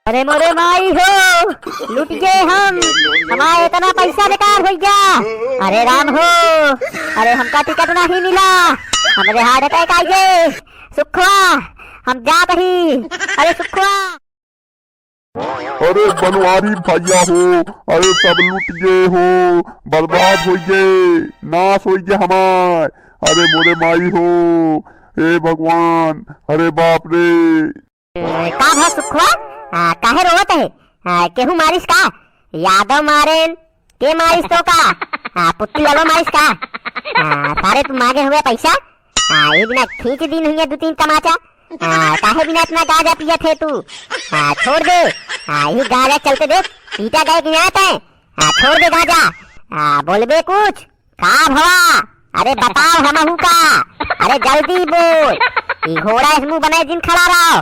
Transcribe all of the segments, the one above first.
अरे मोरे माई हो, लुट गए हम। हमारा इतना पैसा बेकार हो गया। अरे राम हो, अरे हमका टिकट नहीं मिला। हमारे हार्ट अटैक आई गए। सुखवा हम जात ही। अरे सुखवा। अरे बनवारी भैया हो, अरे सब लुट गए हो, बर्बाद हो गए, नाश हो गए हमार। अरे मोरे माई हो, हे भगवान, अरे बाप रे। का भा सुखवा, काहे रोवत है? केहू मारिस का? यादव मारेन के मारिस तो का? पुत्ती वालो मारिस का? सारे तुम मांगे हुए पैसा ये बिना खींच दिन हुई 2-3 तमाचा। काहे बिना इतना गाजा पिया थे तू? छोड़ दे ये गाजा, चलते देख पीटा गए कि नहीं? छोड़ दे गाजा। बोलबे कुछ का भवा? अरे बताओ हमहू का। अरे जल्दी बोल, ये घोड़ा इस मुंह बनाए दिन खड़ा रहो।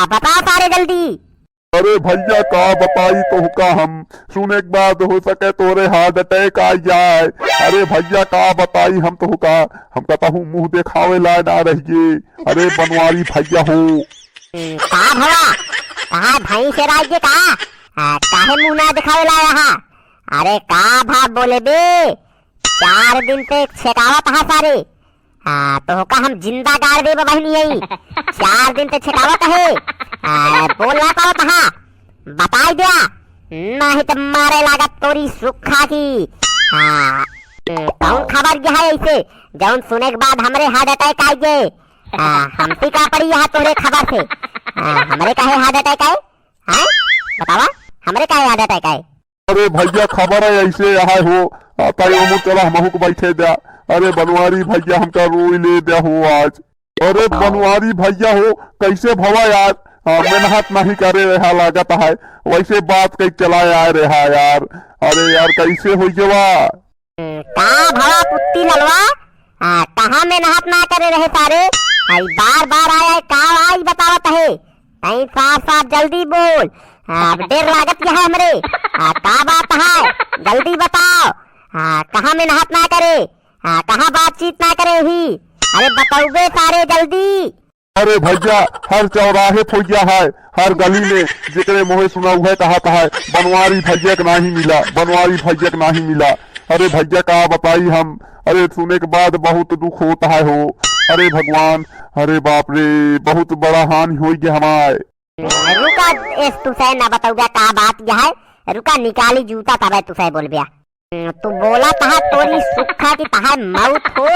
बताओ सारे जल्दी। अरे भैया का बताई तो का, हम सुने के बाद हो सके तोरे हार्ट अटैक आ जाए। अरे भैया का बताई हम तो का, हम कहता हूँ मुंह दिखावे ला ना रहिए। अरे बनवारी भैया हो। का भवा, कहा भाई से राज्य का काहे मुंह ना दिखावे ला रहा? अरे का भा बोले बे, 4 दिन पे छेकावत हा सारे। तो का हम जिंदा गाड़ दे बहनी यही। 4 दिन पे छेकावत है। बोलना पाओ हा बताई दिया नहीं तो मारे लागत तोरी सुखा की। कौन खबर गया है ऐसे जौन सुने के बाद हमरे हार्ट अटैक आई गए? हमसे का पड़ी यहाँ तोरे खबर से? हमरे काहे हार्ट अटैक आए? हैं बतावा, हमरे काहे हार्ट अटैक आए? अरे भैया खबर है ऐसे आए हो, आता है चला हमहू को बैठे दिया। अरे बनवारी भैया हमका रोई ले दिया हो आज। अरे बनवारी भैया हो, कैसे भवा यार, मेहनत नहीं करे रहा लागत है, वैसे बात कई चलाए आ रहा यार। अरे यार कैसे हो गवा? का भवा पुत्ती ललवा, कहाँ मेहनत ना करे रहे सारे? बार बार आया का आज बतावत है? कहीं साफ साफ जल्दी बोल, देर लागत है हमरे। का बात है जल्दी बताओ। कहाँ मेहनत ना करे, कहाँ बातचीत ना करे ही? अरे बताओगे सारे जल्दी। अरे भैया हर चौराहे फुगिया है, हर गली में जितने मोहे सुना हुआ कहा है बनवारी भैया का नहीं मिला, बनवारी भैया का नहीं मिला। अरे भैया का बताई हम। अरे सुने के बाद बहुत दुख होता है हो। अरे भगवान, अरे बाप रे, बहुत बड़ा हानि हो गया हमारे। रुका इस तुसे ना बताऊगा का बात यह है। रुका निकाली जूता तब तुसे बोल गया। तू बोला था तोरी सुखा की तहा मौत हो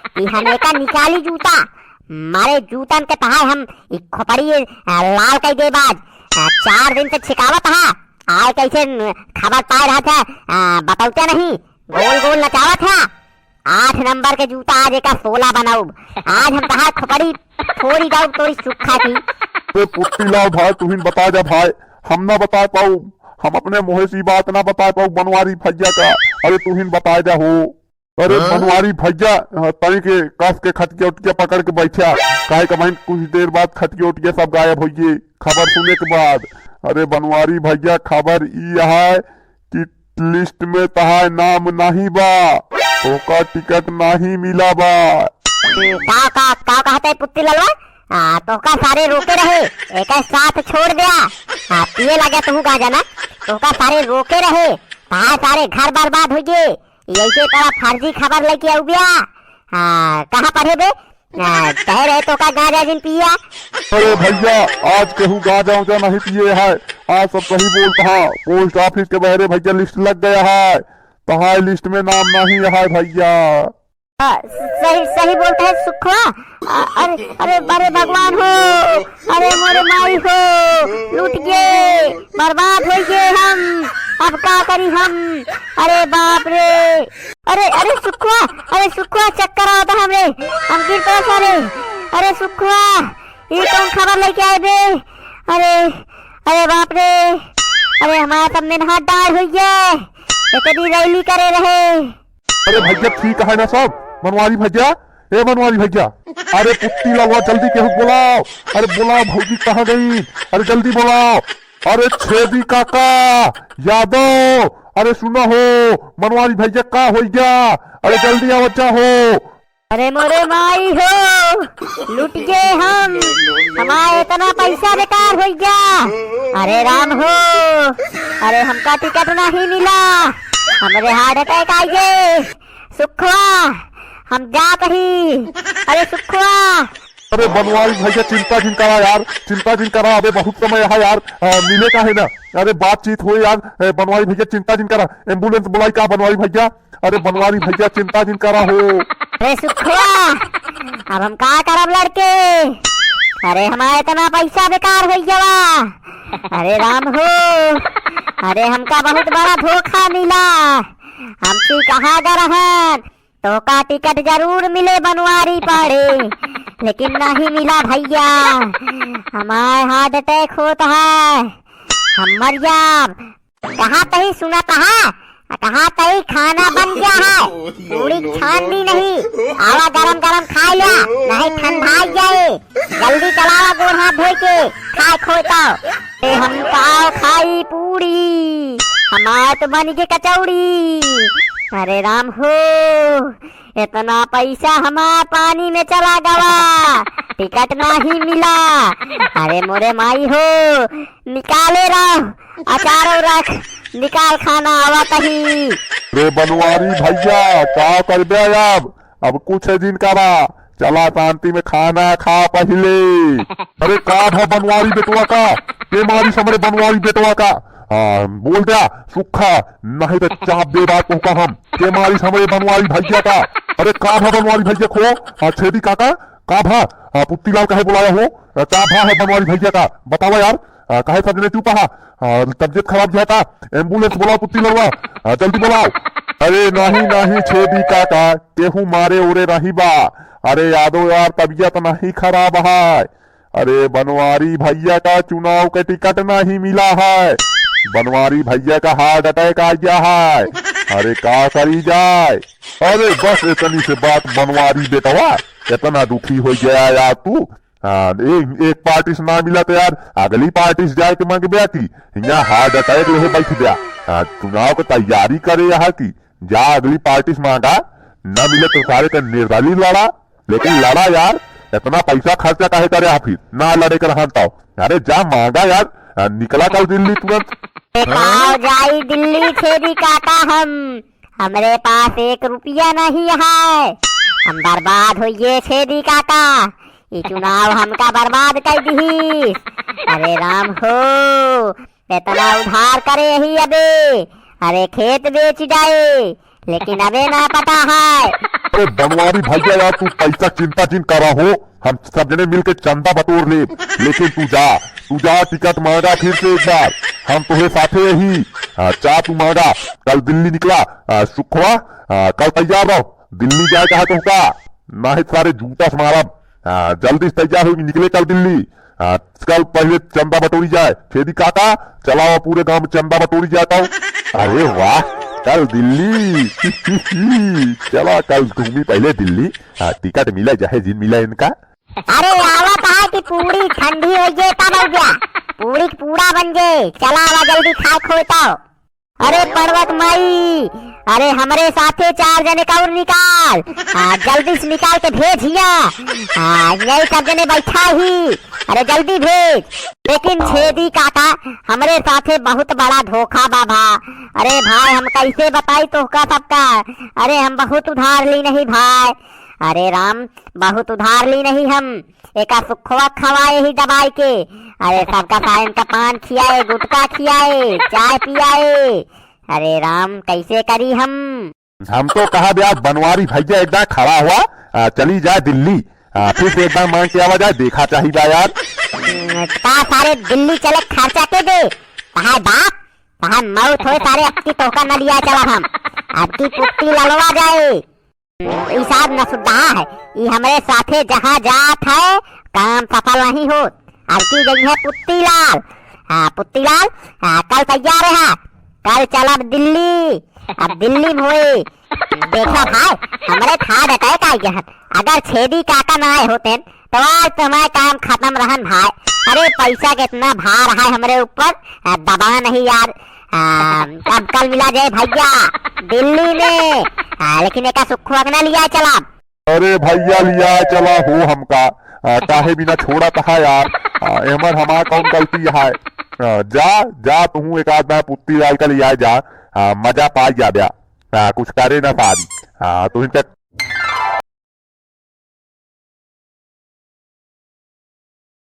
कि हमें का निकाली जूता मारे जूतन के तहा हम खोपड़ी लाल कई दे बाद 4 दिन से छिकावत हा। आए कैसे खबर पा रहा था बताऊते नहीं, गोल गोल नचावत है। 8 नंबर के जूता आज एक 16 बनाऊ। आज हम तहा खोपड़ी थोड़ी जाऊ तोरी सुखा की। अरे पुट्टी लाओ भाई, तुम्हें बता जा भाई, हम ना बता पाऊ, हम अपने मुँह से बात ना बता पाऊ बनवारी भैया का। अरे तुम्हें बता जा हो। अरे बनवारी भैया तई के कस के खटके उठके पकड़ के बैठा, काहे का भाई कुछ देर बाद खटके उठके सब गायब हो गए खबर सुने के बाद। अरे बनवारी भैया खबर ई है कि लिस्ट में तहा नाम नहीं बा, तो का टिकट नहीं मिला बा। का कहते पुत्ती ललवा, तो का सारे रोके रहे एक साथ छोड़ दिया। पिए लगे तू का जाना, तो का सारे रोके रहे सारे घर बर्बाद हो गए। ऐसे तरह फर्जी खबर लेके आऊ गया। कहाँ पढ़े बे? कह रहे तो का गांजा जिन पिया। अरे भैया आज केहू गांजा उजा नहीं पिए है, आज सब सही बोलता है। पोस्ट ऑफिस के बहरे भैया लिस्ट लग गया है, तहा लिस्ट में नाम नहीं है भैया। सही सही बोलते है सुखवा। अरे अरे अरे भगवान हो, अरे मोरे माई हो, लूट गए, बर्बाद हो गए हम। अब क्या करी हम? अरे बाप रे, अरे अरे सुखवा, अरे सुखवा चक्कर आता है हमरे, हम गिर पड़े सारे। अरे सुखवा ये कौन खबर लेके आए बे? अरे अरे बाप रे, अरे हमारा सब मेहनत डाल हो गया, इतनी रैली करे रहे। अरे भैया ठीक है ना सब? बनवारी भैया, ए बनवारी भैया, अरे पुट्टी लगा जल्दी केहू बुलाओ। अरे बुलाओ भौजी कहाँ गई? अरे जल्दी बुलाओ। अरे छेदी काका, यादव, अरे सुनो हो बनवारी भैया का हो गया? अरे जल्दी आओ, अच्छा हो। अरे मोरे माई हो, लुट गए हम, हमारा इतना पैसा बेकार हो गया। अरे राम हो, अरे हमका टिकट नहीं मिला, हमारे हार्ट अटैक आ गए। सुखवा हम जा कहीं, अरे सुखवा। अरे बनवारी भैया चिंता जिन करा यार, चिंता जिन करा, अबे बहुत समय है यार, मिले का है ना। अरे बातचीत हो यार, बनवारी भैया चिंता जिन करा, एम्बुलेंस बुलाई का बनवारी भैया। अरे बनवारी भैया चिंता जिन करा हो। अरे सुखवा अब हम का करब लड़के, अरे हमारा इतना पैसा बेकार हो गया। अरे राम हो, अरे हमका बहुत बड़ा धोखा मिला, हमसे कहा गरहन तो का टिकट जरूर मिले बनवारी पड़े, लेकिन नहीं मिला भैया। हमारे हार्ट अटैक होता है, हम मर जाब। कहाँ तही सुना कहाँ तही खाना बन गया है, पूरी छान भी नहीं, आवा गरम गरम खा लिया, नहीं ठंडा जाए। जल्दी चलावा गोड़ हाथ धो के खाए खोता। हम पाव खाई पूरी, हमार तो बन के कचौड़ी। अरे राम हो, इतना पैसा हमारा पानी में चला गवा, टिकट नहीं मिला। अरे मोरे माई हो, निकाले रहो अचारों रख, निकाल खाना आवा कहीं। रे बनवारी भैया का कर दे अब कुछ दिन करा, चला शांति में खाना खा पहले। अरे का था बनवारी बेटवा का, के मारी समरे बनवारी बेटवा का। बोल दिया सुखा, नहीं तो चाप दे बात का हम, के मारी समरे बनवारी भैया का। अरे का था बनवारी भैया खो, छेदी काका का भा, पुत्तीलाल कहे बुलाया हो, का भा है बनवारी भैया का, बतावा यार। कहे सब जने चुप हा, तबियत खराब किया था, एम्बुलेंस बुलाओ पुत्तीलाल, जल्दी बुलाओ। अरे नहीं छेदी काका, केहू मारे उरे रही बा। अरे यादो यार तबियत नहीं खराब है। अरे बनवारी भैया का चुनाव के टिकट नहीं मिला है, बनवारी भैया का हार्ट अटैक आ गया है। अरे का करी जाए। अरे बस इतनी से बात बनवारी बेटवा, इतना दुखी हो गया यार तू। एक पार्टी से ना मिला तो यार अगली पार्टी से जाए के मांग गया की यहाँ हार्ट अटैक ले बैठ गया। चुनाव की तैयारी करे यहाँ की, जा अगली पार्टी से मांगा, न मिले तो सारे का निर्दलीय लड़ा, लेकिन लड़ा यार। इतना पैसा खर्चा काहे करे आप, फिर ना लड़े कर हंता। अरे जा मांगा यार, निकला कल दिल्ली तुरंत। जाई दिल्ली छेदी काका, हमरे पास 1 रुपया नहीं है, हम बर्बाद होइए छेदी काका, ये चुनाव हमका बर्बाद कर दी। अरे राम हो, इतना उधार करे ही अबे, अरे खेत बेच जाए, लेकिन अबे ना पता है। अरे बनवारी भैया यार तू पैसा चिंता जिन करा हो, हम सब जने मिलके चंदा बटोर ले, लेकिन तू जा टिकट मांगा फिर से एक बार, हम तुम्हें साथे ही। चा तू मांगा, कल दिल्ली निकला, सुखवा कल तैयार रहो, दिल्ली जाए कहा तो का, ना ही सारे जूता समारा, जल्दी से तैयार हो निकले कल दिल्ली। कल पहले चंदा बटोरी जाए, छेदी काका चलाओ पूरे गांव में चंदा बटोरी जाता हूँ। अरे वाह, कल दिल्ली चला कल घूमी पहले दिल्ली, टिकट मिला चाहे जिन मिला इनका। अरे आवत है कि पूरी ठंडी हो गई, तब हो गया पूरी पूरा बन गए, चला आवा जल्दी खा खोता। अरे पर्वत माई, अरे हमारे साथे 4 जने का और निकाल, जल्दी से निकाल के भेजिया। यही सब जने बैठा ही, अरे जल्दी भेज। लेकिन छेदी काका हमारे साथे बहुत बड़ा धोखा बाबा। अरे भाई हम कैसे बताई तो का सबका, अरे हम बहुत उधार ली नहीं भाई। अरे राम बहुत उधार ली नहीं हम, एक सुखवा खवाए ही दबाई के, अरे सबका सायन का पान खियाए, गुटखा खियाए, चाय पियाए। अरे राम कैसे करी हम तो कहा ब्याह बनवारी भैया एकदम खड़ा हुआ, चली जाए दिल्ली, फिर से एकदम मांग के आवा जाए, देखा चाहिए यार। का सारे दिल्ली चले खर्चा के दे, कहा बाप कहा मौत हो, सारे आपकी टोका न लिया चला हम, आपकी पुट्टी ललवा जाए। हिसाब न सुधा है, ये हमारे साथे जहाँ जात है काम सफल नहीं हो। आपकी गई है पुत्तीलाल, पुत्तीलाल कल तैयार है, कल चल अब दिल्ली, अब दिल्ली में हुए। देखा भाई हमारे हार्ट अटैक आ गया, अगर छेदी काका ना आए होते तो आज तुम्हारा काम खत्म रहन भाई। अरे पैसा कितना भार है हमारे ऊपर, दबा नहीं यार। अब कल मिला जाए भैया दिल्ली में, लेकिन एक सुखवा न लिया चला। अरे भैया लिया चला हो हमका काहे बिना छोड़ा कहा यार एमर हमारा कौन गलती है। जा जा तू एक आध पुत्ती डाल कर लिया जा मजा पा जा कुछ करे ना सारी तुम